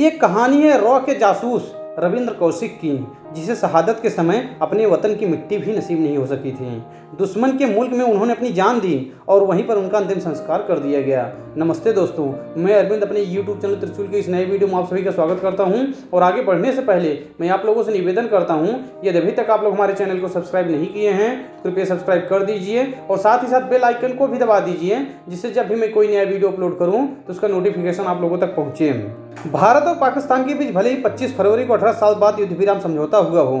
एक कहानी है रॉ के जासूस रविंद्र कौशिक की, जिसे शहादत के समय अपने वतन की मिट्टी भी नसीब नहीं हो सकी थी। दुश्मन के मुल्क में उन्होंने अपनी जान दी और वहीं पर उनका अंतिम संस्कार कर दिया गया। नमस्ते दोस्तों, मैं अरविंद अपने YouTube चैनल त्रिशूल के इस नए वीडियो में आप सभी का स्वागत करता हूं। और आगे बढ़ने से पहले मैं आप लोगों से निवेदन करता हूं, यदि अभी तक आप लोग हमारे चैनल को सब्सक्राइब नहीं किए हैं कृपया सब्सक्राइब कर दीजिए और साथ ही साथ बेल आइकन को भी दबा दीजिए, जिससे जब भी मैं कोई नया वीडियो अपलोड करूँ तो उसका नोटिफिकेशन आप लोगों तक पहुँचे। भारत और पाकिस्तान के बीच भले ही 25 फरवरी को 18 साल बाद युद्ध विराम समझौता हुआ हो,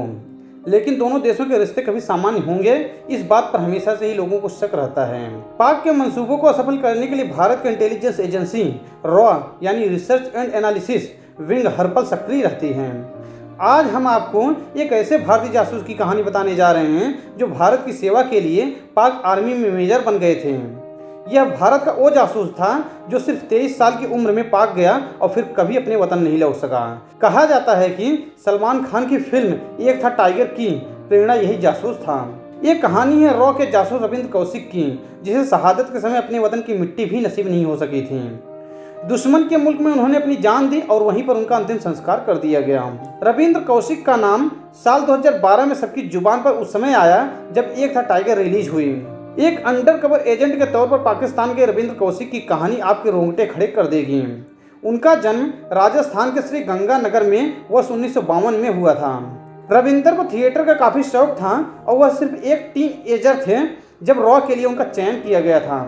लेकिन दोनों देशों के रिश्ते कभी सामान्य होंगे, इस बात पर हमेशा से ही लोगों को शक रहता है। पाक के मंसूबों को असफल करने के लिए भारत की इंटेलिजेंस एजेंसी रॉ यानी रिसर्च एंड एनालिसिस विंग हर पल सक्रिय रहती है। आज हम आपको एक ऐसे भारतीय जासूस की कहानी बताने जा रहे हैं जो भारत की सेवा के लिए पाक आर्मी में मेजर बन गए थे। यह भारत का वो जासूस था जो सिर्फ 23 साल की उम्र में पाक गया और फिर कभी अपने वतन नहीं लौट सका। कहा जाता है कि सलमान खान की फिल्म एक था टाइगर की प्रेरणा यही जासूस था। ये कहानी है रॉ के जासूस रविंद्र कौशिक की, जिसे शहादत के समय अपने वतन की मिट्टी भी नसीब नहीं हो सकी थी। दुश्मन के मुल्क में उन्होंने अपनी जान दी और वहीं पर उनका अंतिम संस्कार कर दिया गया। रविंद्र कौशिक का नाम साल 2012 में सबकी जुबान पर उस समय आया जब एक था टाइगर रिलीज हुई। एक अंडरकवर एजेंट के तौर पर पाकिस्तान के रविंद्र कौशिक की कहानी आपके रोंगटे खड़े कर देगी। उनका जन्म राजस्थान के श्री गंगानगर में वर्ष 1952 में हुआ था। रविंद्र को थिएटर का काफ़ी शौक था और वह सिर्फ एक टीनएजर थे जब रॉ के लिए उनका चयन किया गया था।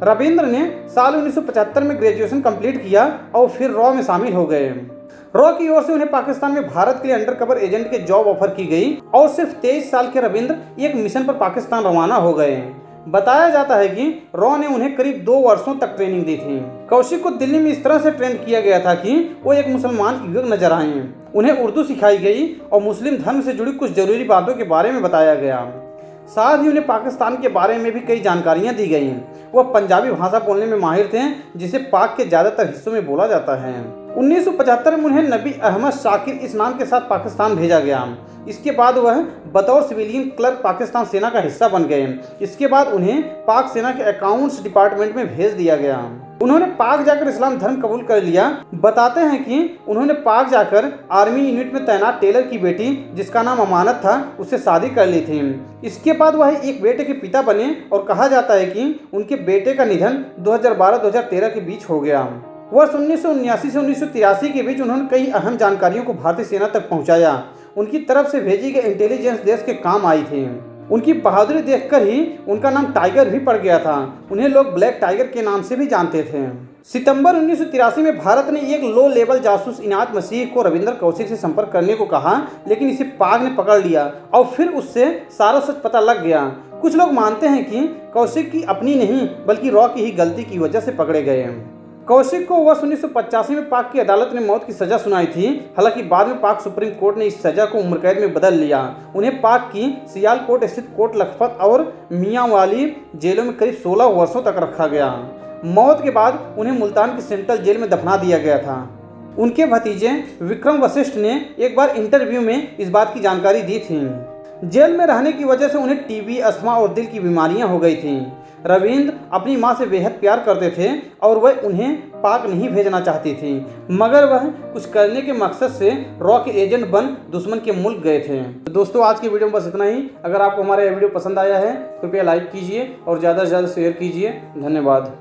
रविंद्र ने साल 1975 में ग्रेजुएशन कंप्लीट किया और फिर रॉ में शामिल हो गए। रॉ की ओर से उन्हें पाकिस्तान में भारत के लिए अंडरकवर एजेंट के जॉब ऑफर की गई और सिर्फ 23 साल के रविंद्र एक मिशन पर पाकिस्तान रवाना हो गए। बताया जाता है कि रॉ ने उन्हें करीब 2 वर्षों तक ट्रेनिंग दी थी। कौशिक को दिल्ली में इस तरह से ट्रेन किया गया था कि वो एक मुसलमान युवक नजर आए। उन्हें उर्दू सिखाई गई और मुस्लिम धर्म से जुड़ी कुछ जरूरी बातों के बारे में बताया गया। साथ ही उन्हें पाकिस्तान के बारे में भी कई जानकारियां दी गई। वह पंजाबी भाषा बोलने में माहिर थे, जिसे पाक के ज़्यादातर हिस्सों में बोला जाता है। 1975 में उन्हें नबी अहमद शाकिर इस नाम के साथ पाकिस्तान भेजा गया। इसके बाद वह बतौर सिविलियन क्लर्क पाकिस्तान सेना का हिस्सा बन गए। इसके बाद उन्हें पाक सेना के अकाउंट्स डिपार्टमेंट में भेज दिया गया। उन्होंने पाक जाकर इस्लाम धर्म कबूल कर लिया। बताते हैं कि उन्होंने पाक जाकर आर्मी यूनिट में तैनात टेलर की बेटी, जिसका नाम अमानत था, उससे शादी कर ली थी। इसके बाद वह एक बेटे के पिता बने और कहा जाता है कि उनके बेटे का निधन 2012-2013 के बीच हो गया। वर्ष 1979 से 1983 के बीच उन्होंने कई अहम जानकारियों को भारतीय सेना तक पहुंचाया। उनकी तरफ से भेजी गई इंटेलिजेंस देश के काम आई थी। उनकी बहादुरी देखकर ही उनका नाम टाइगर भी पड़ गया था। उन्हें लोग ब्लैक टाइगर के नाम से भी जानते थे। सितंबर 1983 में भारत ने एक लो लेवल जासूस इनायत मसीह को रविंद्र कौशिक से संपर्क करने को कहा, लेकिन इसे पाक ने पकड़ लिया और फिर उससे सारा सच पता लग गया। कुछ लोग मानते हैं कि कौशिक की अपनी नहीं बल्कि रॉ की ही गलती की वजह से पकड़े गए। कौशिक को वर्ष 1985 में पाक की अदालत ने मौत की सजा सुनाई थी। हालांकि बाद में पाक सुप्रीम कोर्ट ने इस सजा को उम्र कैद में बदल लिया। उन्हें पाक की सियालकोट स्थित कोट लखपत और मियांवाली जेलों में करीब 16 वर्षों तक रखा गया। मौत के बाद उन्हें मुल्तान की सेंट्रल जेल में दफना दिया गया था। उनके भतीजे विक्रम वशिष्ठ ने एक बार इंटरव्यू में इस बात की जानकारी दी थी। जेल में रहने की वजह से उन्हें टीबी, अस्थमा और दिल की बीमारियां हो गई थीं। रविंद्र अपनी मां से बेहद प्यार करते थे और वह उन्हें पाक नहीं भेजना चाहती थी, मगर वह कुछ करने के मकसद से रॉ के एजेंट बन दुश्मन के मुल्क गए थे। तो दोस्तों, आज की वीडियो में बस इतना ही। अगर आपको हमारा यह वीडियो पसंद आया है कृपया लाइक कीजिए और ज़्यादा से ज़्यादा शेयर कीजिए। धन्यवाद।